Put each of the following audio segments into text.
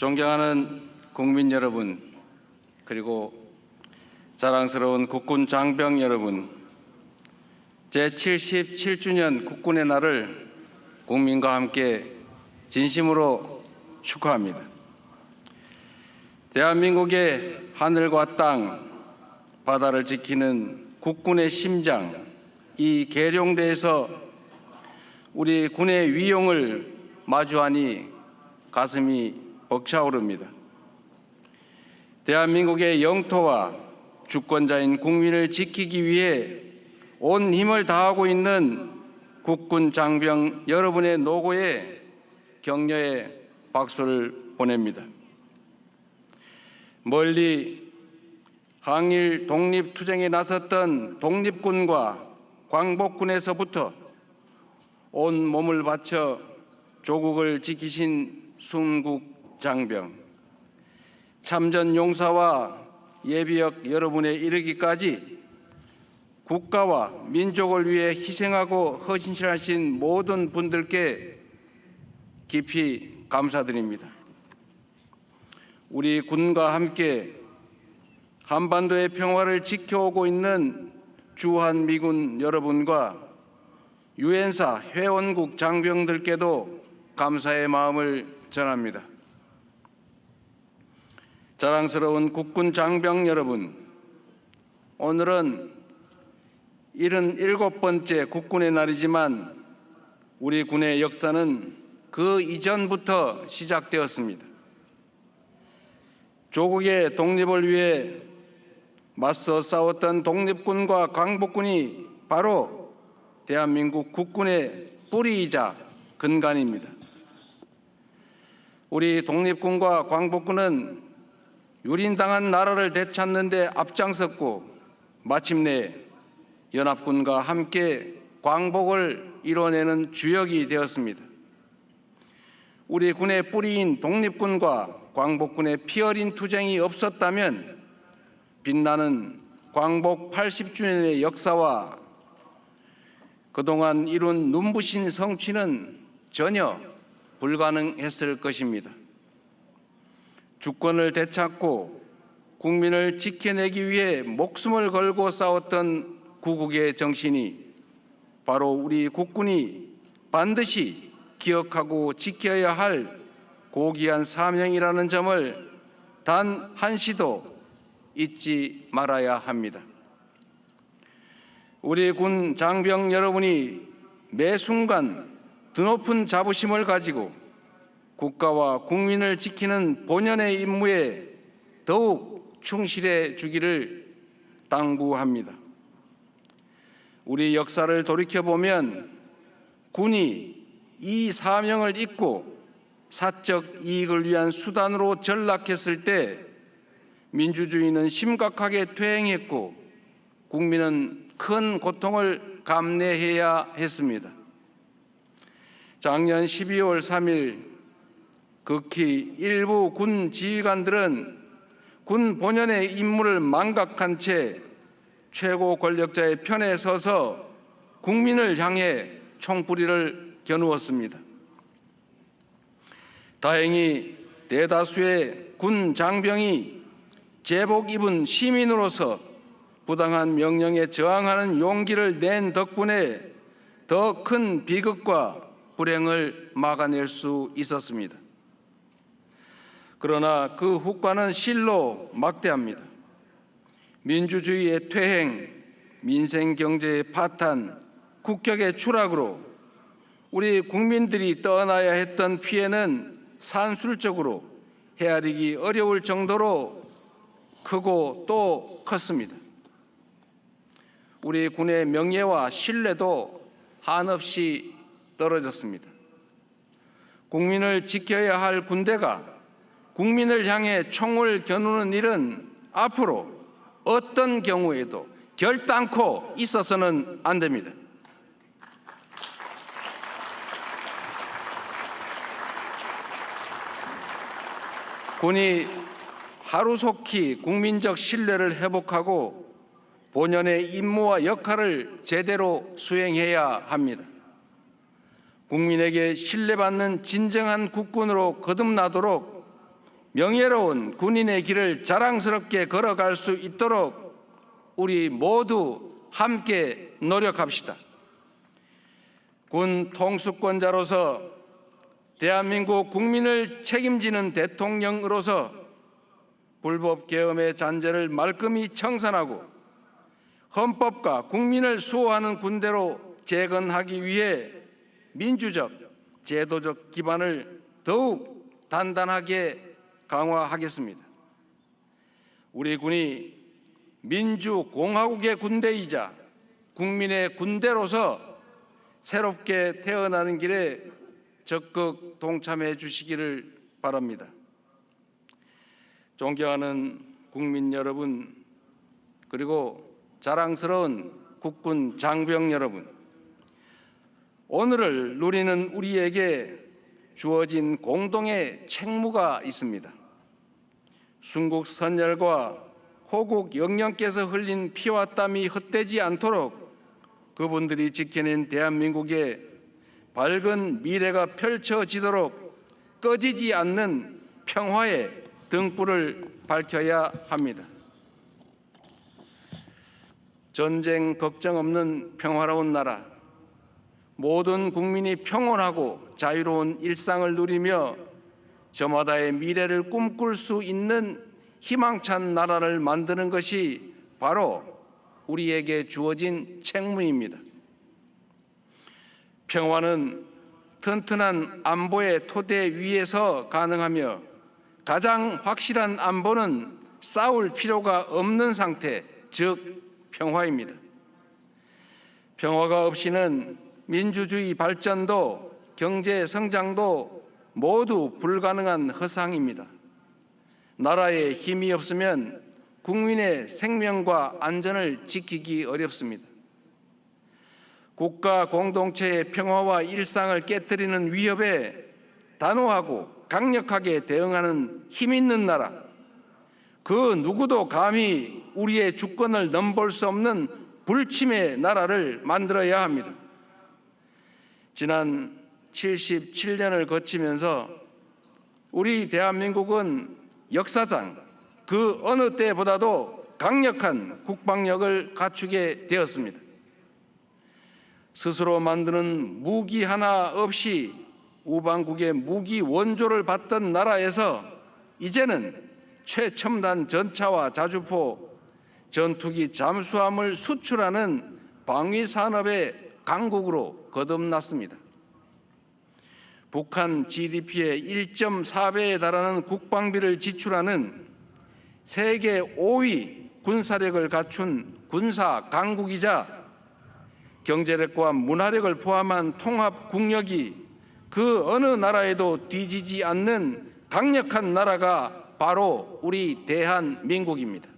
존경하는 국민 여러분, 그리고 자랑스러운 국군 장병 여러분, 제77주년 국군의 날을 국민과 함께 진심으로 축하합니다. 대한민국의 하늘과 땅, 바다를 지키는 국군의 심장, 이 계룡대에서 우리 군의 위용을 마주하니 가슴이 벅차오릅니다. 대한민국의 영토와 주권자인 국민을 지키기 위해 온 힘을 다하고 있는 국군 장병 여러분의 노고에 격려의 박수를 보냅니다. 멀리 항일 독립투쟁에 나섰던 독립군과 광복군에서부터 온 몸을 바쳐 조국을 지키신 순국 장병, 참전 용사와 예비역 여러분에 이르기까지 국가와 민족을 위해 희생하고 헌신하신 모든 분들께 깊이 감사드립니다. 우리 군과 함께 한반도의 평화를 지켜오고 있는 주한미군 여러분과 유엔사 회원국 장병들께도 감사의 마음을 전합니다. 자랑스러운 국군 장병 여러분, 오늘은 77번째 국군의 날이지만 우리 군의 역사는 그 이전부터 시작되었습니다. 조국의 독립을 위해 맞서 싸웠던 독립군과 광복군이 바로 대한민국 국군의 뿌리이자 근간입니다. 우리 독립군과 광복군은 유린당한 나라를 되찾는 데 앞장섰고 마침내 연합군과 함께 광복을 이뤄내는 주역이 되었습니다. 우리 군의 뿌리인 독립군과 광복군의 피어린 투쟁이 없었다면 빛나는 광복 80주년의 역사와 그동안 이룬 눈부신 성취는 전혀 불가능했을 것입니다. 주권을 되찾고 국민을 지켜내기 위해 목숨을 걸고 싸웠던 구국의 정신이 바로 우리 국군이 반드시 기억하고 지켜야 할 고귀한 사명이라는 점을 단 한시도 잊지 말아야 합니다. 우리 군 장병 여러분이 매 순간 드높은 자부심을 가지고 국가와 국민을 지키는 본연의 임무에 더욱 충실해 주기를 당부합니다. 우리 역사를 돌이켜보면 군이 이 사명을 잊고 사적 이익을 위한 수단으로 전락했을 때 민주주의는 심각하게 퇴행했고 국민은 큰 고통을 감내해야 했습니다. 작년 12월 3일 극히 일부 군 지휘관들은 군 본연의 임무를 망각한 채 최고 권력자의 편에 서서 국민을 향해 총뿌리를 겨누었습니다. 다행히 대다수의 군 장병이 제복 입은 시민으로서 부당한 명령에 저항하는 용기를 낸 덕분에 더 큰 비극과 불행을 막아낼 수 있었습니다. 그러나 그 후과는 실로 막대합니다. 민주주의의 퇴행, 민생 경제의 파탄, 국격의 추락으로 우리 국민들이 떠나야 했던 피해는 산술적으로 헤아리기 어려울 정도로 크고 또 컸습니다. 우리 군의 명예와 신뢰도 한없이 떨어졌습니다. 국민을 지켜야 할 군대가 국민을 향해 총을 겨누는 일은 앞으로 어떤 경우에도 결단코 있어서는 안 됩니다. 군이 하루속히 국민적 신뢰를 회복하고 본연의 임무와 역할을 제대로 수행해야 합니다. 국민에게 신뢰받는 진정한 국군으로 거듭나도록 명예로운 군인의 길을 자랑스럽게 걸어갈 수 있도록 우리 모두 함께 노력합시다. 군 통수권자로서 대한민국 국민을 책임지는 대통령으로서 불법 계엄의 잔재를 말끔히 청산하고 헌법과 국민을 수호하는 군대로 재건하기 위해 민주적, 제도적 기반을 더욱 단단하게 강화하겠습니다. 우리 군이 민주공화국의 군대이자 국민의 군대로서 새롭게 태어나는 길에 적극 동참해 주시기를 바랍니다. 존경하는 국민 여러분, 그리고 자랑스러운 국군 장병 여러분, 오늘을 누리는 우리에게 주어진 공동의 책무가 있습니다. 순국 선열과 호국 영령께서 흘린 피와 땀이 헛되지 않도록 그분들이 지켜낸 대한민국의 밝은 미래가 펼쳐지도록 꺼지지 않는 평화의 등불을 밝혀야 합니다. 전쟁 걱정 없는 평화로운 나라, 모든 국민이 평온하고 자유로운 일상을 누리며 저마다의 미래를 꿈꿀 수 있는 희망찬 나라를 만드는 것이 바로 우리에게 주어진 책무입니다. 평화는 튼튼한 안보의 토대 위에서 가능하며 가장 확실한 안보는 싸울 필요가 없는 상태, 즉 평화입니다. 평화가 없이는 민주주의 발전도 경제 성장도 모두 불가능한 허상입니다. 나라에 힘이 없으면 국민의 생명과 안전을 지키기 어렵습니다. 국가 공동체의 평화와 일상을 깨뜨리는 위협에 단호하고 강력하게 대응하는 힘 있는 나라, 그 누구도 감히 우리의 주권을 넘볼 수 없는 불침의 나라를 만들어야 합니다. 지난 77년을 거치면서 우리 대한민국은 역사상 그 어느 때보다도 강력한 국방력을 갖추게 되었습니다. 스스로 만드는 무기 하나 없이 우방국의 무기 원조를 받던 나라에서 이제는 최첨단 전차와 자주포, 전투기 잠수함을 수출하는 방위산업의 강국으로 거듭났습니다. 북한 GDP의 1.4배에 달하는 국방비를 지출하는 세계 5위 군사력을 갖춘 군사 강국이자 경제력과 문화력을 포함한 통합 국력이 그 어느 나라에도 뒤지지 않는 강력한 나라가 바로 우리 대한민국입니다.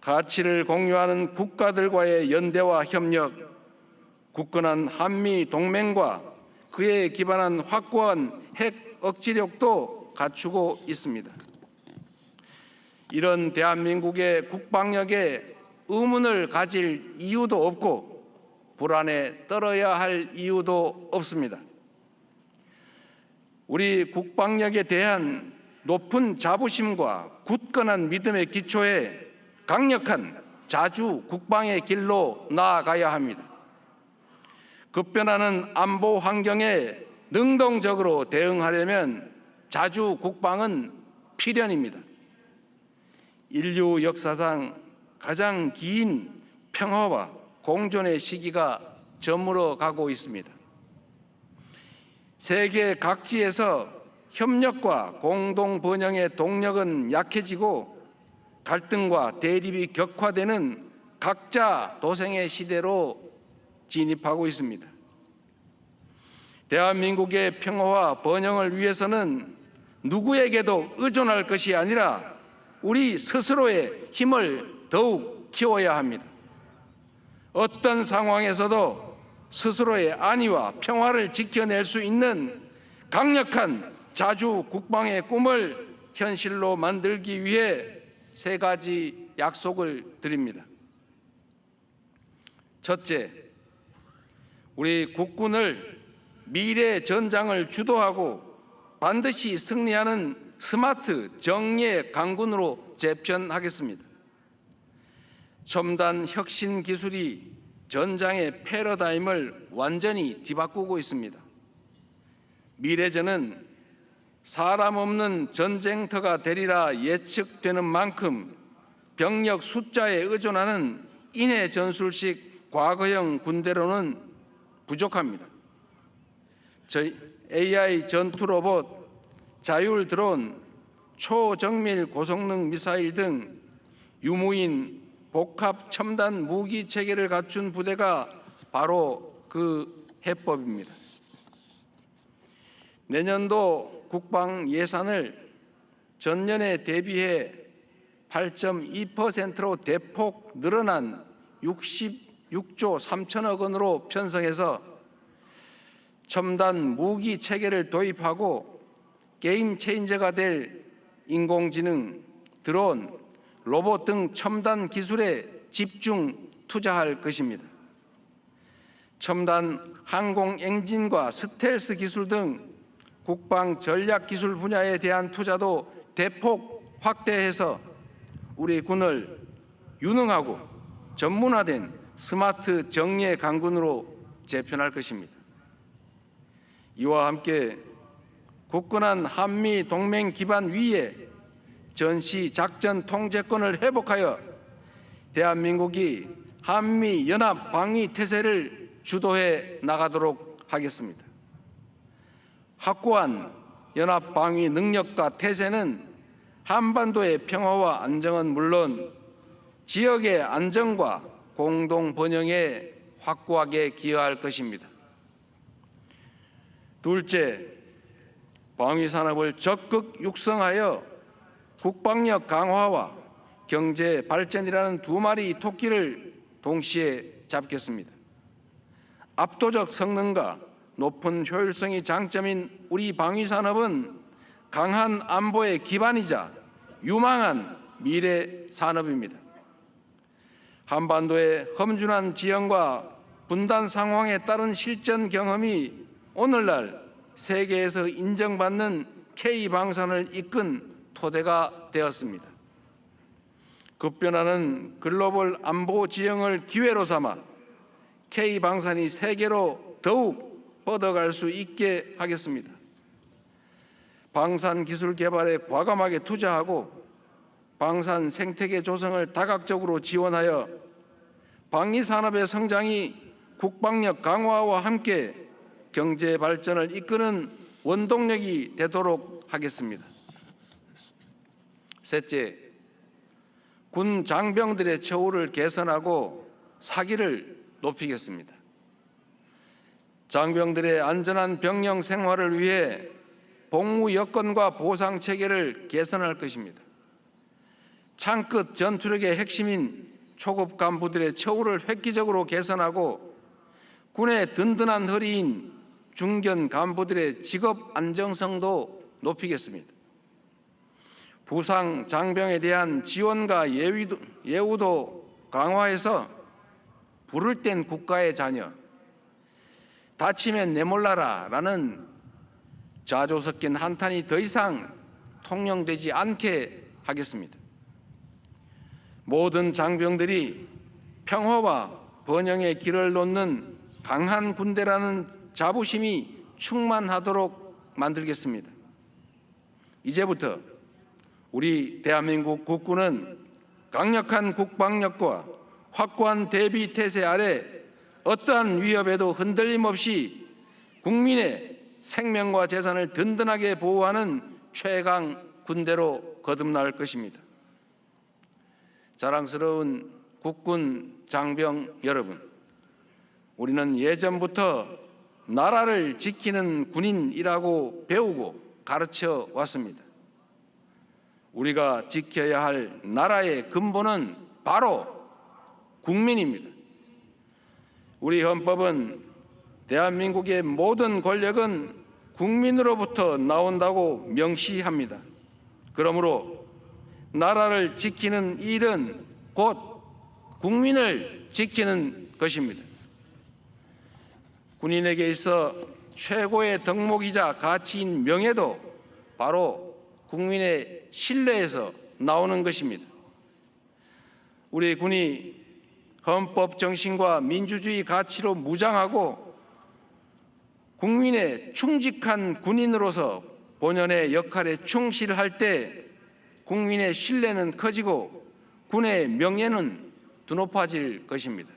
가치를 공유하는 국가들과의 연대와 협력, 굳건한 한미 동맹과 그에 기반한 확고한 핵 억지력도 갖추고 있습니다. 이런 대한민국의 국방력에 의문을 가질 이유도 없고 불안에 떨어야 할 이유도 없습니다. 우리 국방력에 대한 높은 자부심과 굳건한 믿음의 기초에 강력한 자주 국방의 길로 나아가야 합니다. 급변하는 안보 환경에 능동적으로 대응하려면 자주 국방은 필연입니다. 인류 역사상 가장 긴 평화와 공존의 시기가 저물어 가고 있습니다. 세계 각지에서 협력과 공동 번영의 동력은 약해지고 갈등과 대립이 격화되는 각자 도생의 시대로 진입하고 있습니다. 대한민국의 평화와 번영을 위해서는 누구에게도 의존할 것이 아니라 우리 스스로의 힘을 더욱 키워야 합니다. 어떤 상황에서도 스스로의 안위와 평화를 지켜낼 수 있는 강력한 자주 국방의 꿈을 현실로 만들기 위해 세 가지 약속을 드립니다. 첫째, 우리 국군을 미래 전장을 주도하고 반드시 승리하는 스마트 정예 강군으로 재편하겠습니다. 첨단 혁신 기술이 전장의 패러다임을 완전히 뒤바꾸고 있습니다. 미래전은 사람 없는 전쟁터가 되리라 예측되는 만큼 병력 숫자에 의존하는 인해 전술식 과거형 군대로는 부족합니다. AI 전투 로봇, 자율 드론, 초정밀 고성능 미사일 등 유무인 복합 첨단 무기 체계를 갖춘 부대가 바로 그 해법입니다. 내년도 국방 예산을 전년에 대비해 8.2%로 대폭 늘어난 66조 3천억 원으로 편성해서 첨단 무기 체계를 도입하고 게임 체인저가 될 인공지능, 드론, 로봇 등 첨단 기술에 집중 투자할 것입니다. 첨단 항공 엔진과 스텔스 기술 등 국방 전략 기술 분야에 대한 투자도 대폭 확대해서 우리 군을 유능하고 전문화된 스마트 정예 강군으로 재편할 것입니다. 이와 함께 굳건한 한미 동맹 기반 위에 전시 작전 통제권을 회복하여 대한민국이 한미 연합 방위 태세를 주도해 나가도록 하겠습니다. 확고한 연합 방위 능력과 태세는 한반도의 평화와 안정은 물론 지역의 안정과 공동 번영에 확고하게 기여할 것입니다. 둘째, 방위 산업을 적극 육성하여 국방력 강화와 경제 발전이라는 두 마리 토끼를 동시에 잡겠습니다. 압도적 성능과 높은 효율성이 장점인 우리 방위 산업은 강한 안보의 기반이자 유망한 미래 산업입니다. 한반도의 험준한 지형과 분단 상황에 따른 실전 경험이 오늘날 세계에서 인정받는 K방산을 이끈 토대가 되었습니다. 급변하는 글로벌 안보 지형을 기회로 삼아 K방산이 세계로 더욱 뻗어갈 수 있게 하겠습니다. 방산 기술 개발에 과감하게 투자하고 방산 생태계 조성을 다각적으로 지원하여 방위 산업의 성장이 국방력 강화와 함께 경제 발전을 이끄는 원동력이 되도록 하겠습니다. 셋째, 군 장병들의 처우를 개선하고 사기를 높이겠습니다. 장병들의 안전한 병영 생활을 위해 복무 여건과 보상 체계를 개선할 것입니다. 창끝 전투력의 핵심인 초급 간부들의 처우를 획기적으로 개선하고 군의 든든한 허리인 중견 간부들의 직업 안정성도 높이겠습니다. 부상 장병에 대한 지원과 예우도 강화해서 부를 땐 국가의 자녀, 다치면 내몰라라 라는 자조 섞인 한탄이 더 이상 통용되지 않게 하겠습니다. 모든 장병들이 평화와 번영의 길을 놓는 강한 군대라는 자부심이 충만하도록 만들겠습니다. 이제부터 우리 대한민국 국군은 강력한 국방력과 확고한 대비 태세 아래 어떠한 위협에도 흔들림 없이 국민의 생명과 재산을 든든하게 보호하는 최강 군대로 거듭날 것입니다. 자랑스러운 국군 장병 여러분, 우리는 예전부터 나라를 지키는 군인이라고 배우고 가르쳐 왔습니다. 우리가 지켜야 할 나라의 근본은 바로 국민입니다. 우리 헌법은 대한민국의 모든 권력은 국민으로부터 나온다고 명시합니다. 그러므로 나라를 지키는 일은 곧 국민을 지키는 것입니다. 군인에게 있어 최고의 덕목이자 가치인 명예도 바로 국민의 신뢰에서 나오는 것입니다. 우리 군이 헌법 정신과 민주주의 가치로 무장하고 국민의 충직한 군인으로서 본연의 역할에 충실할 때 국민의 신뢰는 커지고 군의 명예는 드높아질 것입니다.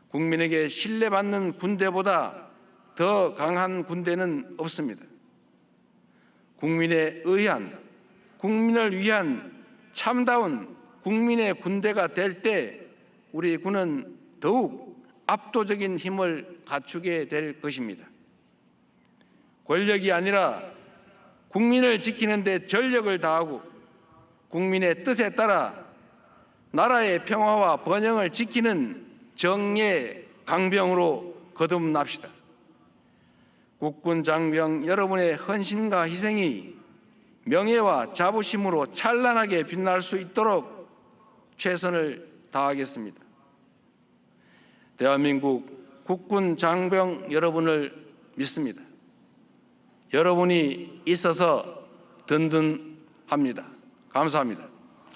국민에게 신뢰받는 군대보다 더 강한 군대는 없습니다. 국민에 의한, 국민을 위한 참다운 국민의 군대가 될 때 우리 군은 더욱 압도적인 힘을 갖추게 될 것입니다. 권력이 아니라 국민을 지키는 데 전력을 다하고 국민의 뜻에 따라 나라의 평화와 번영을 지키는 정예 강병으로 거듭납시다. 국군 장병 여러분의 헌신과 희생이 명예와 자부심으로 찬란하게 빛날 수 있도록 최선을 다하겠습니다. 대한민국 국군 장병 여러분을 믿습니다. 여러분이 있어서 든든합니다. 감사합니다.